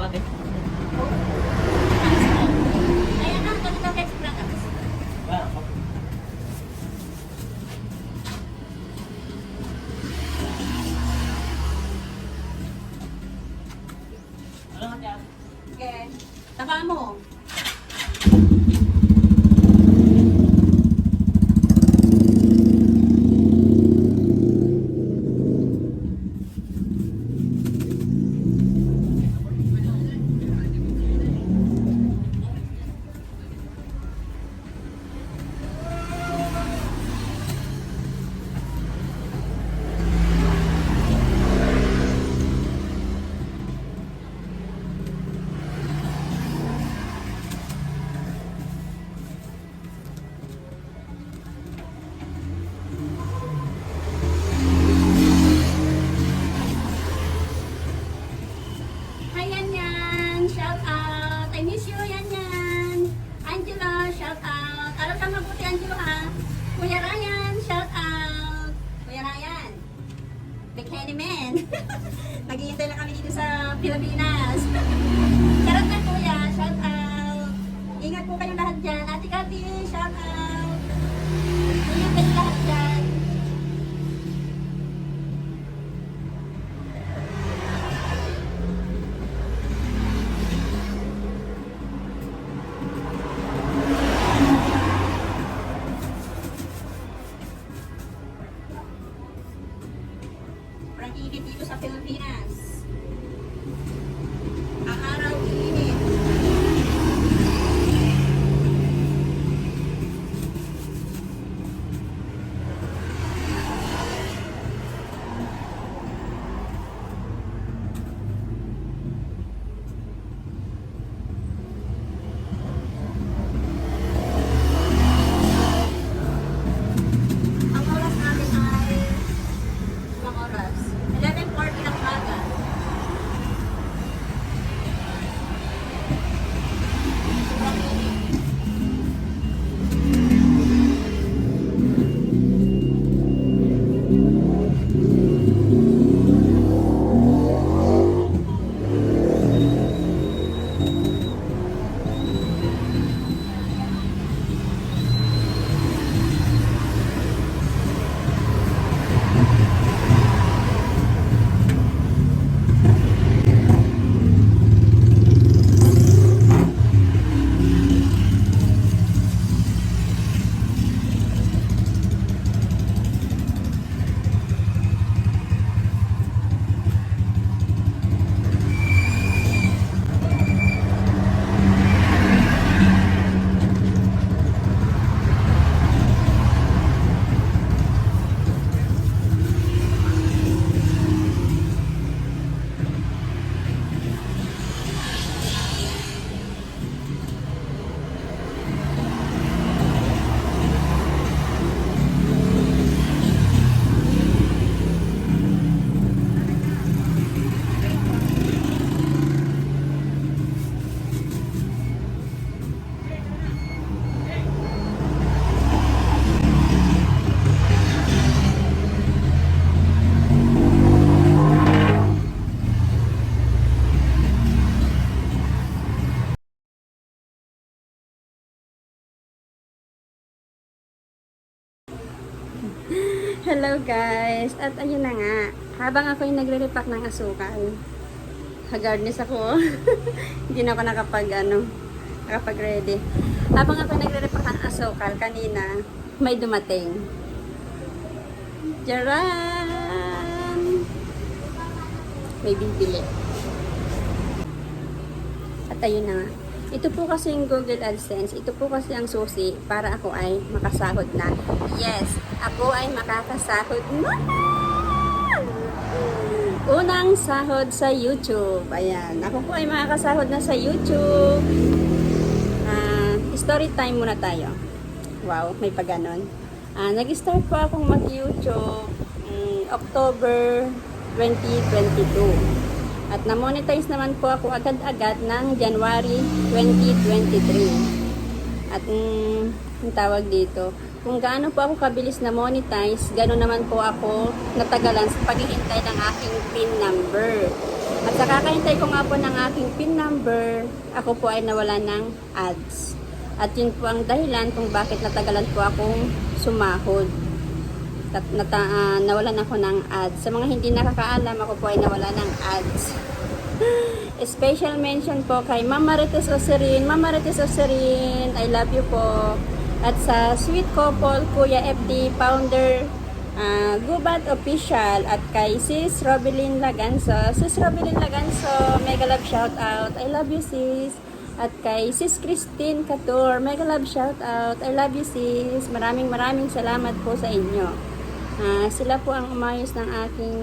ate. Kaya na, ganito text products. Ah, okay. Ano ate? Okay. Taba mo. Hi, Yan. Shout out. I miss you, Yan. Angelo, shout out. Alam ka mabuti, Angelo, ha? Kuya Ryan, shout out. Kuya Ryan. Big Henny Man. Naghihintay lang kami dito sa Pilipinas. Charot na, Kuya. Shout out. Ingat po kayong lahat dyan. Ate Cathy, shout out. Ingat kayong lahat dyan. Sobrang init dito sa Pilipinas. Ang araw init. Ang oras namin ay ilang oras? 11:40 ng umaga. Sobrang init. Hello guys! At ayun na nga, habang ako yung nagre-repack ng asukal, haggardness ako. Hindi na ako nakapag-ready. Habang ako yung nagre-repack ng asukal, kanina, may dumating. Jaran! May bibili. At ayun na nga. Ito po kasi yung Google AdSense. Ito po kasi ang susi para ako ay makasahod na. Yes, ako ay makakasahod na! Unang sahod sa YouTube. Ayan. Ako po ay makakasahod na sa YouTube. Story time muna tayo. Wow, may paganon. Nag-start po akong mag-YouTube October 2022. At na-monetize naman po ako agad-agad ng January 2023. At ang tawag dito, kung gaano po ako kabilis na monetize, gano'n naman po ako natagalan sa paghihintay ng aking PIN number. At sa kakahintay ko nga po ng aking PIN number, ako po ay nawala ng ads. At yun po ang dahilan kung bakit natagalan po akong sumahod. Nawalan ako ng ads. Sa mga hindi nakakaalam, ako po ay nawala ng ads. Special mention po kay Mama Marites Oserin. Mama Marites Oserin, I love you po. At sa Sweet Couple, Kuya FD, Founder, Gubat Official, at kay Sis Robelyn Laganso. Sis Robelyn Laganso, mega love shout out. I love you, sis. At kay Sis Christine Catur, mega love shout out. I love you, sis. Maraming salamat po sa inyo. Sila po ang umayos ng aking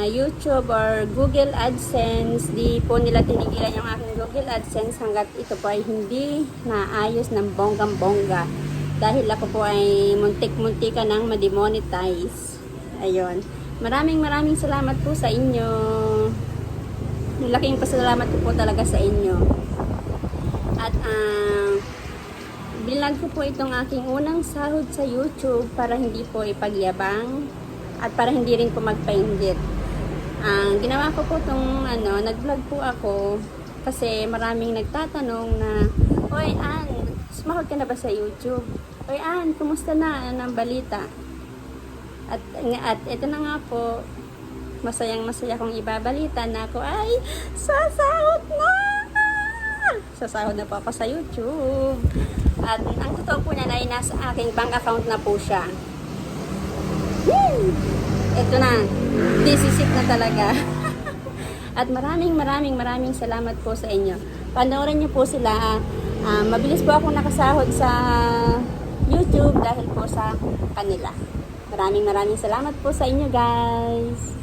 YouTube or Google AdSense. Di po nila tinigilan yung aking Google AdSense hanggat ito po ay hindi naayos ng bonggang-bongga. Dahil ako po ay muntik-muntika ng ma-demonetize. Ayun. Maraming salamat po sa inyo. Laking pasalamat ko po talaga sa inyo. At binlog ko po itong aking unang sahod sa YouTube para hindi po ipagyabang at para hindi rin po magpainggit. Ginawa ko po itong nag-vlog po ako kasi maraming nagtatanong na, "Oy, Ann, sumahod ka na ba sa YouTube? Oy, Ann, kumusta na ang balita?" At ito na nga po, masayang-masaya kong ibabalita na ako ay sasahod na! Sasahod na po ako sa YouTube. At ang totoo po niyan ay nasa aking bank account na po siya. Ito na, disisit na talaga. At maraming salamat po sa inyo. Panoorin niyo po sila. Mabilis po ako nakasahod sa YouTube dahil po sa kanila. Maraming salamat po sa inyo, guys.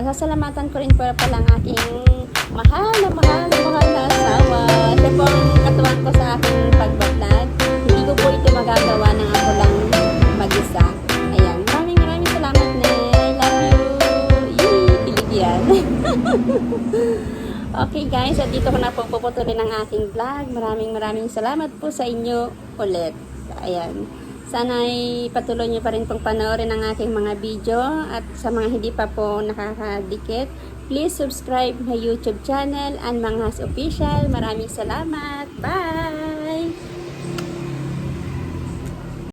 pasasalamatan ko rin po pala ang aking mahal na asawa. Siya po ang katuwang ko sa aking pagbablog. Hindi ko po ito magagawa ng ako lang mag-isa. Ayan, maraming salamat na. I love you. Yee, kilig yan. Okay guys, at dito ko na po puputulin ang aking vlog. Maraming salamat po sa inyo ulit. Ayan. Sana ay patuloy nyo pa rin pong panoorin ang aking mga video. At sa mga hindi pa po nakakadikit, please subscribe my YouTube channel, Ann Manghas Official. Maraming salamat. Bye!